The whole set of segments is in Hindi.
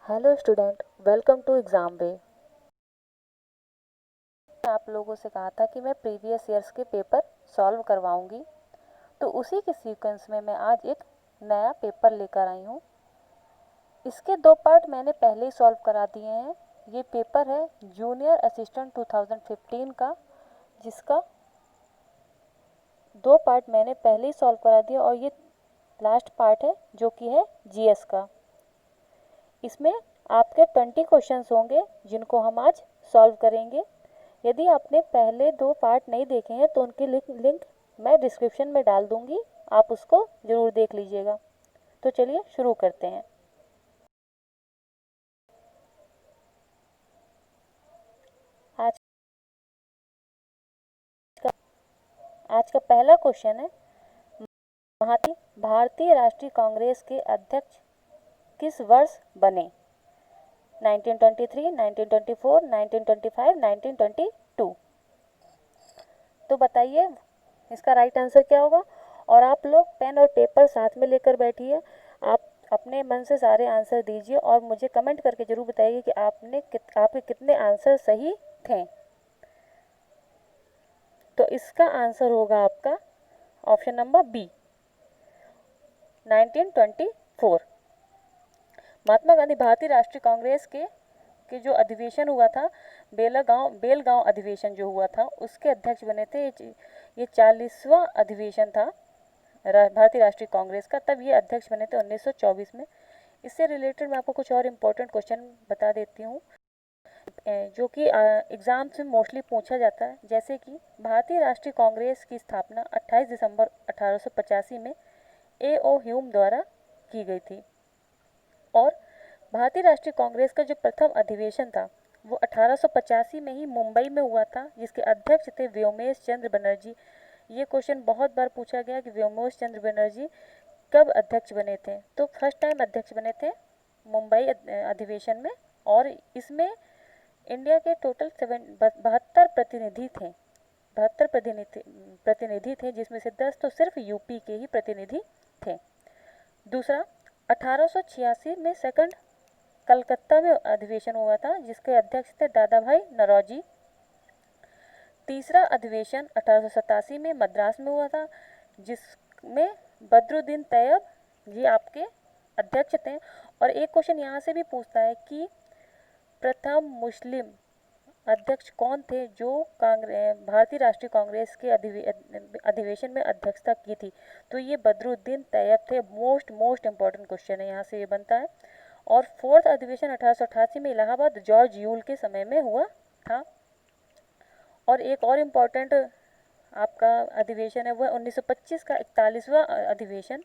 Hello student, welcome to Exam Way. आप लोगों से कहा था कि मैं प्रीवियस ईयर्स के पेपर सॉल्व करवाऊंगी, तो उसी के सीक्वेंस में मैं आज एक नया पेपर लेकर आई हूँ। इसके दो पार्ट मैंने पहले ही सॉल्व करा दिए हैं। ये पेपर है जूनियर असिस्टेंट 2015 का, जिसका दो पार्ट मैंने पहले ही सॉल्व करा दिया और ये लास्ट पार्ट है जो कि है जीएस का। इसमें आपके 20 क्वेश्चंस होंगे जिनको हम आज सॉल्व करेंगे। यदि आपने पहले दो पार्ट नहीं देखे हैं तो उनकी लिंक मैं डिस्क्रिप्शन में डाल दूंगी, आप उसको ज़रूर देख लीजिएगा। तो चलिए शुरू करते हैं। आज का आज का पहला क्वेश्चन है, भारतीय राष्ट्रीय कांग्रेस के अध्यक्ष किस वर्ष बने? 1923, 1924, 1925, 1922। तो बताइए इसका राइट आंसर क्या होगा। और आप लोग पेन और पेपर साथ में लेकर बैठिए। आप अपने मन से सारे आंसर दीजिए और मुझे कमेंट करके जरूर बताइए कि आपके कितने आंसर सही थे। तो इसका आंसर होगा आपका option number B, 1924। Mahatma Gandhi भारतीय राष्ट्रीय कांग्रेस के जो अधिवेशन हुआ था, बेलगांव अधिवेशन जो हुआ था, उसके अध्यक्ष बने थे। ये 40वां अधिवेशन था भारतीय राष्ट्रीय कांग्रेस का, तब ये अध्यक्ष बने थे 1924 में। इससे रिलेटेड मैं आपको कुछ और इम्पोर्टेंट क्वेश्चन बता देती हूँ जो कि एग्ज़ाम्स में मोस्टली पूछा जाता है। जैसे कि भारतीय राष्ट्रीय कांग्रेस की स्थापना 28 दिसंबर 1885 में A.O. ह्यूम द्वारा की गई थी और भारतीय राष्ट्रीय कांग्रेस का जो प्रथम अधिवेशन था वो 1885 में ही मुंबई में हुआ था, जिसके अध्यक्ष थे व्योमेश चंद्र बनर्जी। ये क्वेश्चन बहुत बार पूछा गया कि व्योमेश चंद्र बनर्जी कब अध्यक्ष बने थे। तो फर्स्ट टाइम अध्यक्ष बने थे मुंबई अधिवेशन में, और इसमें इंडिया के टोटल 72 प्रतिनिधि थे। 72 प्रतिनिधि थे, जिसमें से 10 तो सिर्फ यूपी के ही प्रतिनिधि थे। दूसरा, 1886 में सेकंड कलकत्ता में अधिवेशन हुआ था, जिसके अध्यक्ष थे दादा भाई नौरोजी। तीसरा अधिवेशन 1887 में मद्रास में हुआ था, जिसमें बदरुद्दीन तैयब जी आपके अध्यक्ष थे। और एक क्वेश्चन यहाँ से भी पूछता है कि प्रथम मुस्लिम अध्यक्ष कौन थे जो भारतीय राष्ट्रीय कांग्रेस के अधिवेशन में अध्यक्षता की थी। तो ये बदरुद्दीन तैयब थे। मोस्ट इंपॉर्टेंट क्वेश्चन है, यहाँ से ये बनता है। और फोर्थ अधिवेशन 1888 में इलाहाबाद जॉर्ज यूल के समय में हुआ था। और एक और इम्पॉर्टेंट आपका अधिवेशन है वह 1925 का 41वां अधिवेशन,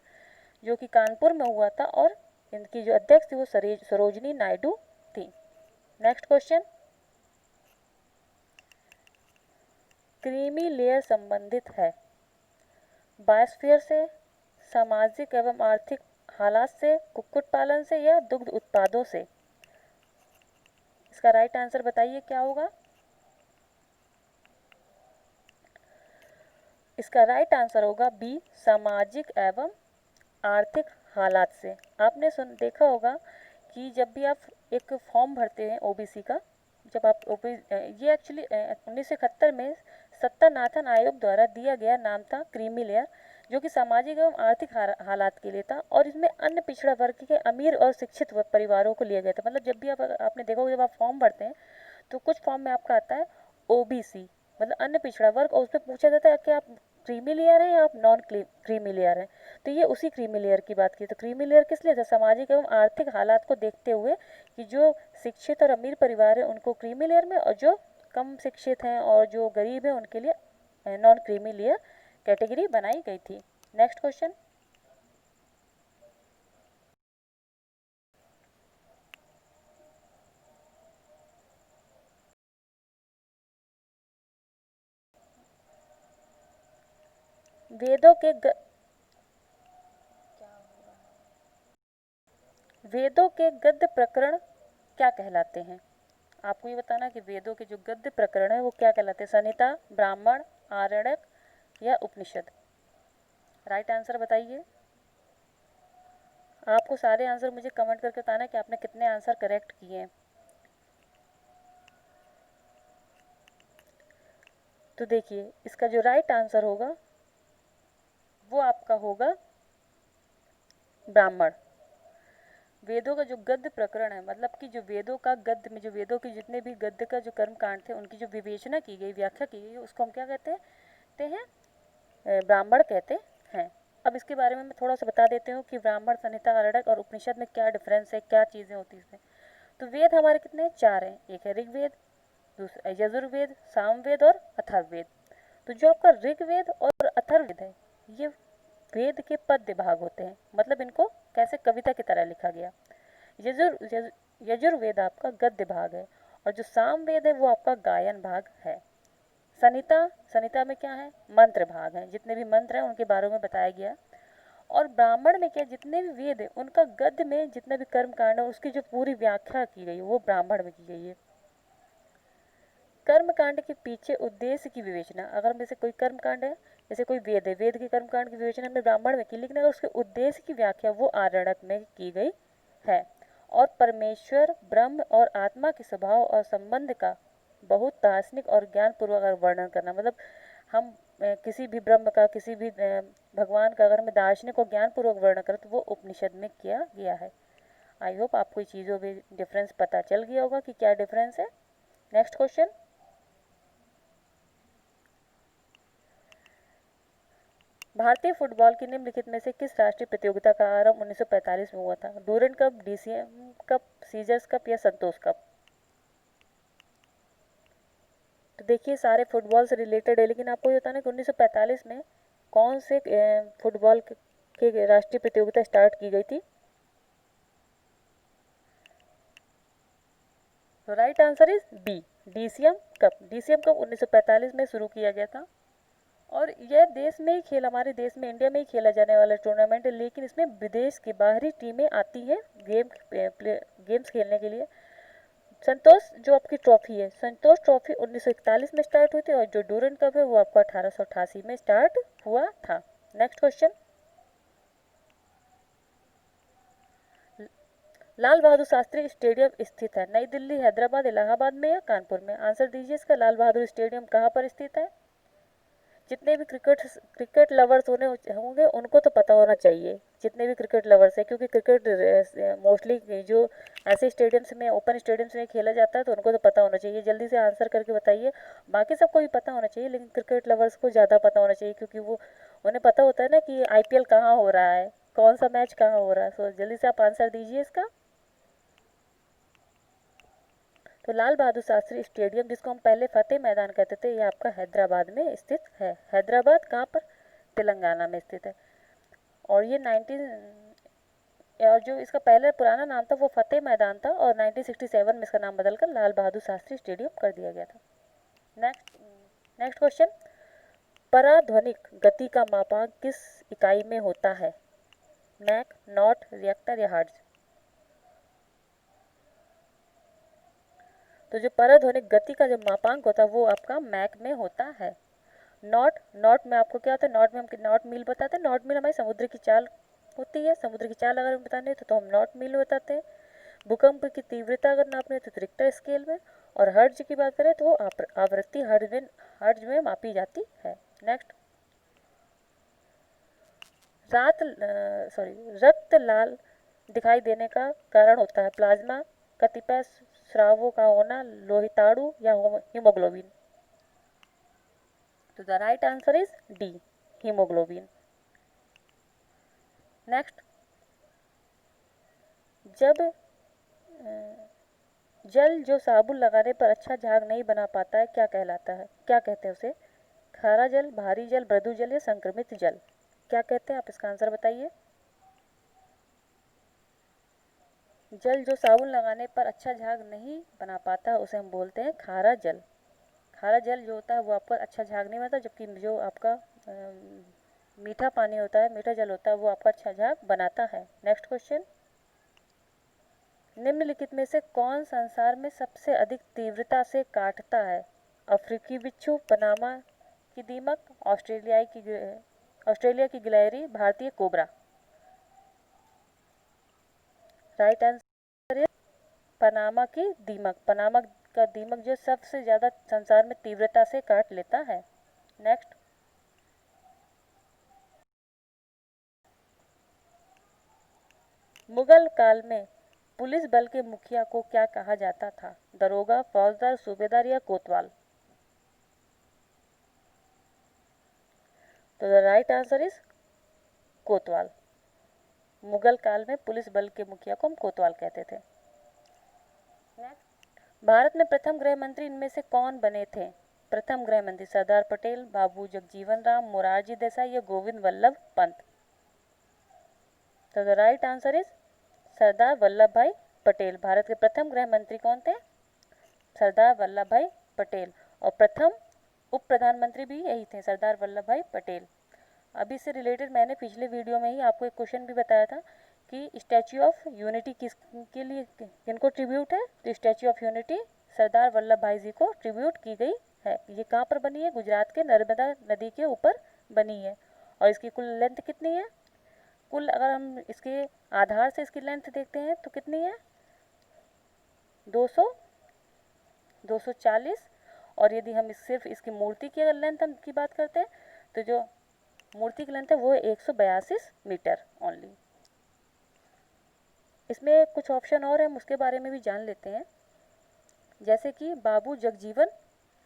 जो कि कानपुर में हुआ था, और इनकी जो अध्यक्ष थी वो सरोजनी नायडू थी। नेक्स्ट क्वेश्चन, क्रीमी लेयर संबंधित है बायोस्फीयर से, सामाजिक एवं आर्थिक हालात से, कुक्कुट पालन से, या दुग्ध उत्पादों से। इसका राइट आंसर बताइए क्या होगा। इसका राइट आंसर होगा बी, सामाजिक एवं आर्थिक हालात से। आपने देखा होगा कि जब भी आप एक फॉर्म भरते हैं ओबीसी का, जब आप ये एक्चुअली 1971 में सत्तानाथन आयोग द्वारा दिया गया नाम था क्रीमी लेयर, जो कि सामाजिक एवं आर्थिक हालात के लिए था। और इसमें अन्य पिछड़ा वर्ग के अमीर और शिक्षित परिवारों को लिया गया था। मतलब जब भी आपने देखा होगा, जब आप फॉर्म भरते हैं तो कुछ फॉर्म में आपका आता है ओबीसी, मतलब अन्य पिछड़ा वर्ग, और उसमें पूछा जाता है कि आप क्रीमी लेयर हैं या आप नॉन क्रीमी लेयर हैं। तो ये उसी क्रीमी लेयर की बात की। तो क्रीमी लेयर किस लिए था? सामाजिक एवं आर्थिक हालात को देखते हुए कि जो शिक्षित और अमीर परिवार है उनको क्रीमी लेयर में, और जो कम शिक्षित हैं और जो गरीब हैं उनके लिए नॉन क्रीमी लेयर कैटेगरी बनाई गई थी। नेक्स्ट क्वेश्चन, वेदों के वेदों के गद्य प्रकरण क्या कहलाते हैं? आपको ये बताना कि वेदों के जो गद्य प्रकरण है वो क्या कहलाते हैं। संहिता, ब्राह्मण, आरण्यक, या उपनिषद। राइट आंसर बताइए। आपको सारे आंसर मुझे कमेंट करके बताना है कि आपने कितने आंसर करेक्ट किए हैं। तो देखिए इसका जो राइट आंसर होगा वो आपका होगा ब्राह्मण। वेदों का जो गद्य प्रकरण है, मतलब कि जो वेदों का गद्य में, जो वेदों के जितने भी गद्य का जो कर्म कांड थे उनकी जो विवेचना की गई, व्याख्या की गई, उसको हम क्या कहते हैं? ब्राह्मण कहते हैं। अब इसके बारे में मैं थोड़ा सा बता देती हूँ कि ब्राह्मण, संहिता, आरण्यक और उपनिषद में क्या डिफरेंस है, क्या चीज़ें होती हैं इसमें। तो वेद हमारे कितने हैं? 4 हैं। एक है ऋग्वेद, दूसरा यजुर्वेद, सामवेद और अथर्ववेद। तो जो आपका ऋग्वेद और अथर्ववेद है, ये वेद के पद्य भाग होते हैं, मतलब इनको कैसे कविता की तरह लिखा गया। यजुर्वेद आपका गद्य भाग है, और जो सामवेद है वो आपका गायन भाग है। संहिता में क्या है? मंत्र भाग है, जितने भी मंत्र हैं उनके बारे में बताया गया। और ब्राह्मण में क्या, जितने भी वेद है उनका गद्य में जितने भी कर्म कांड है उसकी जो पूरी व्याख्या की गई है वो ब्राह्मण में की गई है। कर्म कांड के पीछे उद्देश्य की विवेचना, अगर में से कोई कर्म कांड है, जैसे कोई वेद है, वेद के कर्म कांड की विवेचना हमने ब्राह्मण में की, लेकिन अगर उसके उद्देश्य की व्याख्या वो आरण्यक में की गई है। और परमेश्वर, ब्रह्म और आत्मा के स्वभाव और संबंध का बहुत दार्शनिक और ज्ञानपूर्वक वर्णन करना, मतलब हम किसी भी ब्रह्म का, किसी भी भगवान का अगर मैं दार्शनिक और ज्ञानपूर्वक वर्णन करें तो वो उपनिषद में किया गया है। आई होप आपको चीज़ों में डिफरेंस पता चल गया होगा कि क्या डिफरेंस है। नेक्स्ट क्वेश्चन, भारतीय फुटबॉल की निम्नलिखित में से किस राष्ट्रीय प्रतियोगिता का आरंभ 1945 में हुआ था? Durand cup, DCM cup, Scissors cup या संतोष कप? तो देखिए सारे फुटबॉल से रिलेटेड है, लेकिन आपको ये बताना है कि 1945 में कौन से फुटबॉल के राष्ट्रीय प्रतियोगिता स्टार्ट की गई थी? तो right answer is B, DCM cup. DCM cup 1945 में शुरू किया गया था, और यह देश में ही खेल, हमारे देश में इंडिया में ही खेला जाने वाला टूर्नामेंट है, लेकिन इसमें विदेश की बाहरी टीमें आती हैं गेम्स खेलने के लिए। संतोष जो आपकी ट्रॉफी है, संतोष ट्रॉफी 1941 में स्टार्ट हुई थी, और जो डूरंड कप है वो आपको 1888 में स्टार्ट हुआ था। Next question, Lal Bahadur Shastri stadium स्थित है नई दिल्ली, हैदराबाद, इलाहाबाद में या कानपुर में? आंसर दीजिए इसका। लाल बहादुर स्टेडियम कहाँ पर स्थित है? जितने भी क्रिकेट लवर्स होंगे उनको तो पता होना चाहिए, जितने भी क्रिकेट लवर्स हैं, क्योंकि क्रिकेट मोस्टली जो ऐसे स्टेडियम्स में, ओपन स्टेडियम्स में खेला जाता है, तो उनको तो पता होना चाहिए। जल्दी से आंसर करके बताइए। बाकी सबको भी पता होना चाहिए, लेकिन क्रिकेट लवर्स को ज़्यादा पता होना चाहिए, क्योंकि वो उन्हें पता होता है ना कि आईपीएल कहाँ हो रहा है, कौन सा मैच कहाँ हो रहा है। सो जल्दी से आप आंसर दीजिए इसका। तो लाल बहादुर शास्त्री स्टेडियम, जिसको हम पहले फतेह मैदान कहते थे, ये आपका हैदराबाद में स्थित है। हैदराबाद कहाँ पर? तेलंगाना में स्थित है। और ये 19 और जो इसका पहले पुराना नाम था वो फतेह मैदान था, और 1967 में इसका नाम बदलकर लाल बहादुर शास्त्री स्टेडियम कर दिया गया था। नेक्स्ट नेक्स्ट क्वेश्चन, पराध्वनिक गति का मापांक किस इकाई में होता है? मैक, नॉट, रिएक्टर या हर्ट्ज? तो जो पराध्वनिक गति का जो मापांक होता है वो आपका मैक में होता है। नॉट में आपको क्या होता है? नॉट में हम नॉट मील बताते हैं। नॉट मील हमारी समुद्र की चाल होती है। समुद्र की चाल अगर हम बताने तो हम नॉट मील बताते हैं। भूकंप की तीव्रता अगर नापने तो रिक्टर स्केल में। और हर्ट्ज की बात करें तो वो आवृत्ति हर्ट्ज में मापी जाती है। नेक्स्ट, रक्त लाल दिखाई देने का कारण होता है प्लाज्मा, कतिपय स्रावों का होना, लोहिताणु या हीमोग्लोबिन? तो the right answer is D, haemoglobin. Next, जब जल जो साबुन लगाने पर अच्छा झाग नहीं बना पाता है क्या कहलाता है? क्या कहते हैं उसे? खारा जल, भारी जल, मृदु जल या संक्रमित जल? क्या कहते हैं आप इसका आंसर बताइए। जल जो साबुन लगाने पर अच्छा झाग नहीं बना पाता उसे हम बोलते हैं खारा जल। खारा जल जो होता है वो आपका अच्छा झाग नहीं बनाता, जबकि जो आपका मीठा पानी होता है, मीठा जल होता है, वो आपका अच्छा झाग बनाता है। नेक्स्ट क्वेश्चन, निम्नलिखित में से कौन संसार में सबसे अधिक तीव्रता से काटता है? अफ्रीकी बिच्छू, पनामा की दीमक, ऑस्ट्रेलिया की गिलहरी, भारतीय कोबरा? राइट आंसर है पनामा की दीमक। पनामा का दीमक जो सबसे ज़्यादा संसार में तीव्रता से काट लेता है। नेक्स्ट, मुगल काल में पुलिस बल के मुखिया को क्या कहा जाता था? दरोगा, फौजदार, सूबेदार या कोतवाल? तो द राइट आंसर इज कोतवाल। मुगल काल में पुलिस बल के मुखिया को हम कोतवाल कहते थे। भारत में प्रथम गृह मंत्री इनमें से कौन बने थे? प्रथम गृह मंत्री सरदार पटेल, बाबू जगजीवन राम, मोरारजी देसाई या गोविंद वल्लभ पंत? तो the right answer is Sardar Vallabh भाई पटेल। भारत के प्रथम गृह मंत्री कौन थे? सरदार वल्लभ भाई पटेल। और प्रथम उप प्रधानमंत्री भी यही थे, सरदार वल्लभ भाई पटेल। अभी से रिलेटेड मैंने पिछले वीडियो में ही आपको एक क्वेश्चन भी बताया था कि स्टैच्यू ऑफ यूनिटी किसके लिए, किनको ट्रिब्यूट है? तो statue of unity Sardar Vallabh भाई जी को ट्रिब्यूट की गई है। ये कहाँ पर बनी है? गुजरात के नर्मदा नदी के ऊपर बनी है। और इसकी कुल लेंथ कितनी है? कुल अगर हम इसके आधार से इसकी लेंथ देखते हैं तो कितनी है? 240। और यदि हम सिर्फ इसकी मूर्ति की अगर लेंथ की बात करते हैं तो जो मूर्ति की लेंथ है वो है 182 मीटर ओनली। इसमें कुछ ऑप्शन और है, हम उसके बारे में भी जान लेते हैं। जैसे कि बाबू जगजीवन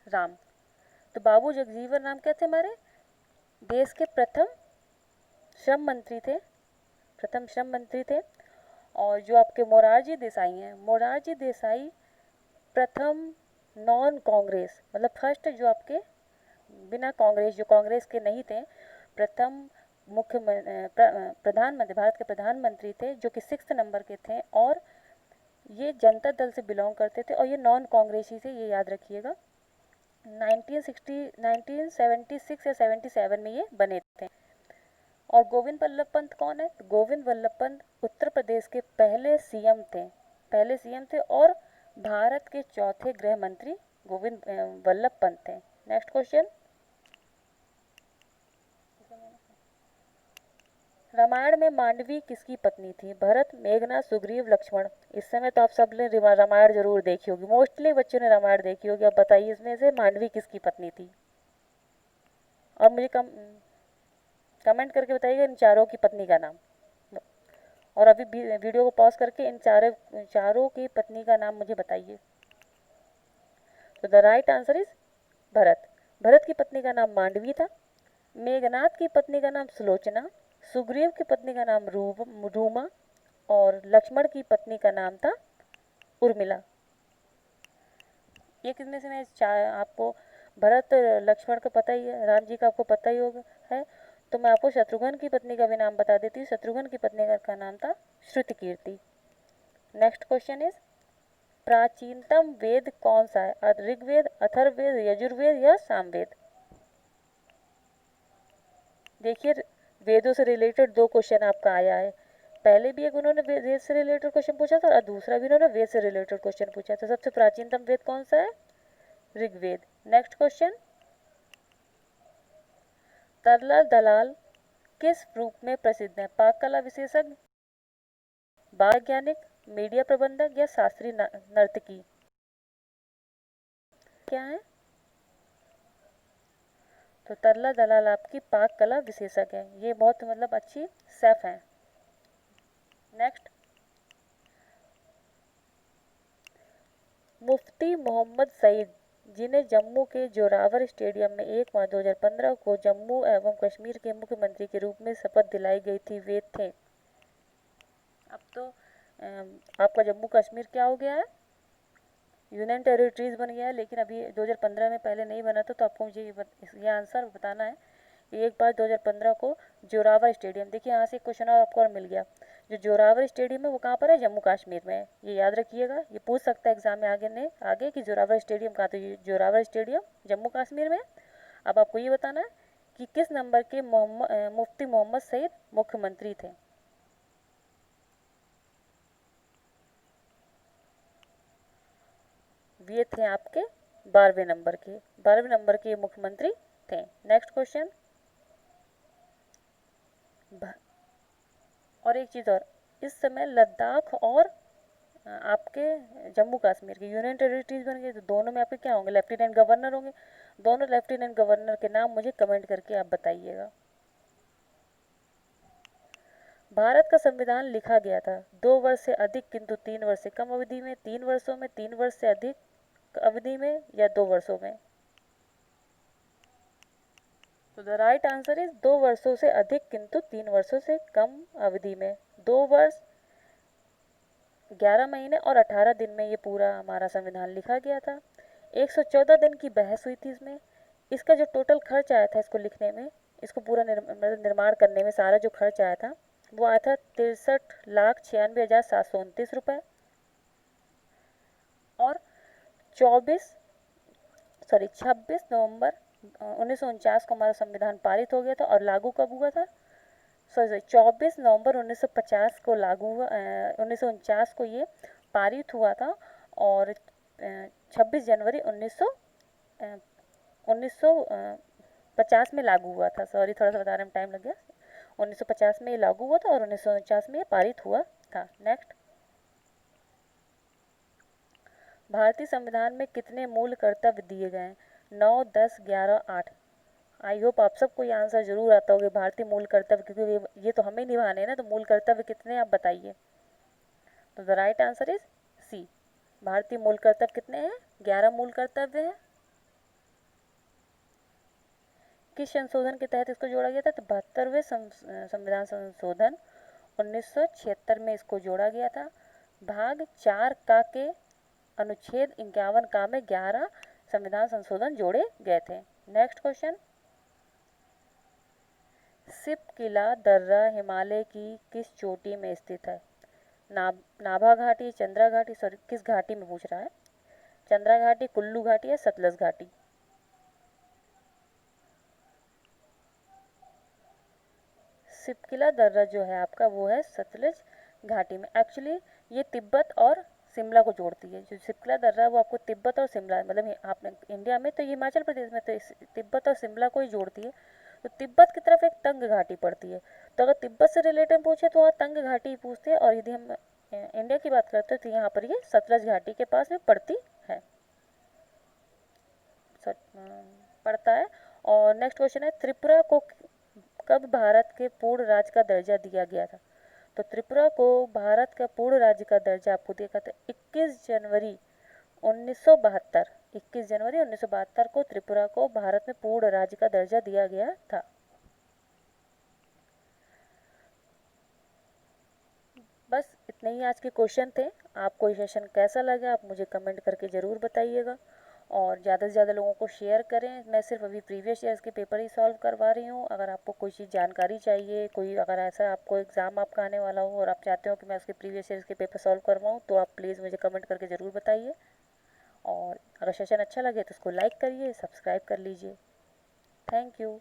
राम। तो बाबू जगजीवन राम क्या थे? हमारे देश के प्रथम श्रम मंत्री थे, प्रथम श्रम मंत्री थे। और जो आपके मोरारजी देसाई हैं, मोरारजी देसाई प्रथम नॉन कांग्रेस, मतलब फर्स्ट जो आपके बिना कांग्रेस, जो कांग्रेस के नहीं थे, प्रथम मुख्य प्रधानमंत्री, भारत के प्रधानमंत्री थे, जो कि 6 नंबर के थे। और ये जनता दल से बिलोंग करते थे और ये नॉन कांग्रेसी थे, ये याद रखिएगा। 1976 या 77 में ये बने थे। और गोविंद वल्लभ पंत कौन है? गोविंद वल्लभ पंत उत्तर प्रदेश के पहले सीएम थे, पहले सीएम थे और भारत के चौथे गृह मंत्री गोविंद वल्लभ पंत थे। नेक्स्ट क्वेश्चन, रामायण में मांडवी किसकी पत्नी थी? भरत, मेघनाद, सुग्रीव, लक्ष्मण? इस समय तो आप सब ने रामायण जरूर देखी होगी, मोस्टली बच्चों ने रामायण देखी होगी। अब बताइए इसमें से मांडवी किसकी पत्नी थी? और मुझे कमेंट करके बताइएगा इन चारों की पत्नी का नाम। और अभी वीडियो को पॉज करके इन चारों की पत्नी का नाम मुझे बताइए। तो the right answer is Bharat. Bharat की पत्नी का नाम मांडवी था। मेघनाद की पत्नी का नाम सुलोचना, सुग्रीव की पत्नी का नाम रूमा और लक्ष्मण की पत्नी का नाम था उर्मिला। ये कितने से आपको भरत लक्ष्मण का पता ही है, राम जी का आपको पता ही होगा है। तो मैं आपको शत्रुघ्न की पत्नी का भी नाम बता देती हूँ। शत्रुघ्न की पत्नी का नाम था श्रुतकीर्ति। नेक्स्ट क्वेश्चन इज प्राचीनतम वेद कौन सा है? ऋग्वेद, अथर्ववेद, यजुर्वेद या सामवेद? देखिए वेदों से रिलेटेड 2 क्वेश्चन आपका आया है। पहले भी एक उन्होंने वेद से रिलेटेड क्वेश्चन पूछा था और दूसरा भी उन्होंने वेद से रिलेटेड क्वेश्चन पूछा था। सबसे प्राचीनतम वेद कौन सा है? ऋग्वेद। नेक्स्ट क्वेश्चन, तरला दलाल किस रूप में प्रसिद्ध है? पाक कला विशेषज्ञ, बाल वैज्ञानिक, मीडिया प्रबंधक या शास्त्रीय नर्तकी? क्या है? तो तरला दलाल आपकी पाक कला विशेषज्ञ है। ये बहुत मतलब अच्छी सेफ है। नेक्स्ट, मुफ्ती मोहम्मद सईद जिन्हें जम्मू के जोरावर स्टेडियम में 1 मार्च 2015 को जम्मू एवं कश्मीर के मुख्यमंत्री के रूप में शपथ दिलाई गई थी, वे थे? अब तो आपका जम्मू कश्मीर क्या हो गया है? यूनियन टेरिटरीज बन गया है। लेकिन अभी 2015 में पहले नहीं बना था। तो आपको मुझे ये आंसर बताना है। 1 मार्च 2015 को जोरावर स्टेडियम, देखिए यहाँ से क्वेश्चन आपको और मिल गया। जो जोरावर स्टेडियम है वो कहाँ पर है? जम्मू कश्मीर में है। ये याद रखिएगा, ये पूछ सकता है एग्जाम में आगे कि जोरावर स्टेडियम कहाँ? तो ये जोरावर स्टेडियम जम्मू कश्मीर में। अब आपको ये बताना है कि किस नंबर के मुफ्ती मोहम्मद सईद मुख्यमंत्री थे? ये थे आपके 12वें नंबर के, 12वें नंबर के मुख्यमंत्री थे। नेक्स्ट क्वेश्चन, और एक चीज़ और, इस समय लद्दाख और आपके जम्मू कश्मीर की यूनियन टेरिटरीज बन गई, तो दोनों में आपके क्या होंगे, लेफ्टिनेंट गवर्नर होंगे। दोनों लेफ्टिनेंट गवर्नर के नाम मुझे कमेंट करके आप बताइएगा। भारत का संविधान लिखा गया था 2 वर्ष से अधिक किंतु 3 वर्ष से कम अवधि में, 3 वर्षों में, 3 वर्ष से अधिक अवधि में, या 2 वर्षों में। तो द राइट आंसर इज 2 वर्षों से अधिक किंतु 3 वर्षों से कम अवधि में। 2 वर्ष 11 महीने और 18 दिन में ये पूरा हमारा संविधान लिखा गया था। 114 दिन की बहस हुई थी इसमें। इसका जो टोटल खर्च आया था इसको लिखने में, इसको पूरा निर्माण करने में सारा जो खर्च आया था वो आया था 63,96,729 रुपये। और 26 नवंबर 1949 को हमारा संविधान पारित हो गया था। और लागू कब हुआ था, 24 नवंबर 1950 को लागू हुआ, 1949 को ये पारित हुआ था। और 26 जनवरी 1950 में लागू हुआ था। सॉरी, थोड़ा सा बताने में टाइम लग गया। 1950 में ये लागू हुआ था और 1949 में ये पारित हुआ था। नेक्स्ट, भारतीय संविधान में कितने मूल कर्तव्य दिए गए हैं? 9, 10, 11, 8। आई होप आप सबको ये आंसर जरूर आता होगा, भारतीय मूल कर्तव्य, क्योंकि ये तो हमें निभाने हैं ना। तो मूल कर्तव्य कितने आप बताइए। तो the right answer is C. भारतीय मूल कर्तव्य कितने हैं? 11 मूल कर्तव्य हैं। किस संशोधन के तहत इसको जोड़ा गया था? तो 72वें संविधान संशोधन 1976 में इसको जोड़ा गया था। भाग 4 का के अनुच्छेद 51 का में 11 संविधान संशोधन जोड़े गए थे। नेक्स्ट क्वेश्चन, सिप किला दर्रा हिमालय की किस चोटी में स्थित है? नाभा घाटी, चंद्रा घाटी, सॉरी किस घाटी में पूछ रहा है? चंद्रा घाटी, कुल्लू घाटी या सतलज घाटी? सिपकिला दर्रा जो है आपका वो है सतलज घाटी में। एक्चुअली ये तिब्बत और शिमला को जोड़ती है। जो सिपकिला दर्रा है वो आपको तिब्बत और शिमला, मतलब आपने इंडिया में तो ये हिमाचल प्रदेश में, तो तिब्बत और शिमला को ही जोड़ती है। तो तिब्बत की तरफ एक तंग घाटी पड़ती है। तो अगर तिब्बत से रिलेटेड पूछे तो वहाँ तंग घाटी पूछते हैं। और यदि हम इंडिया की बात करते हैं तो यहाँ पर ये सतलज घाटी के पास में पड़ती है, पड़ता है। और नेक्स्ट क्वेश्चन है, त्रिपुरा को कब भारत के पूर्ण राज्य का दर्जा दिया गया था? तो त्रिपुरा को भारत का पूर्ण राज्य का दर्जा आपको दिया गया था 21 जनवरी 1972। 21 जनवरी 1972 को त्रिपुरा को भारत में पूर्ण राज्य का दर्जा दिया गया था। बस इतने ही आज के क्वेश्चन थे। आपको ये सेशन कैसा लगा आप मुझे कमेंट करके ज़रूर बताइएगा। और ज़्यादा से ज़्यादा लोगों को शेयर करें। मैं सिर्फ अभी प्रीवियस ईयर्स के पेपर ही सॉल्व करवा रही हूँ। अगर आपको कोई चीज़ जानकारी चाहिए, कोई अगर ऐसा आपको एग्ज़ाम आपका आने वाला हो और आप चाहते हो कि मैं उसके प्रीवियस ईयर्स के पेपर सॉल्व करवाऊँ, तो आप प्लीज़ मुझे कमेंट करके ज़रूर बताइए। और अगर सेशन अच्छा लगे तो उसको लाइक करिए, सब्सक्राइब कर लीजिए। Thank you.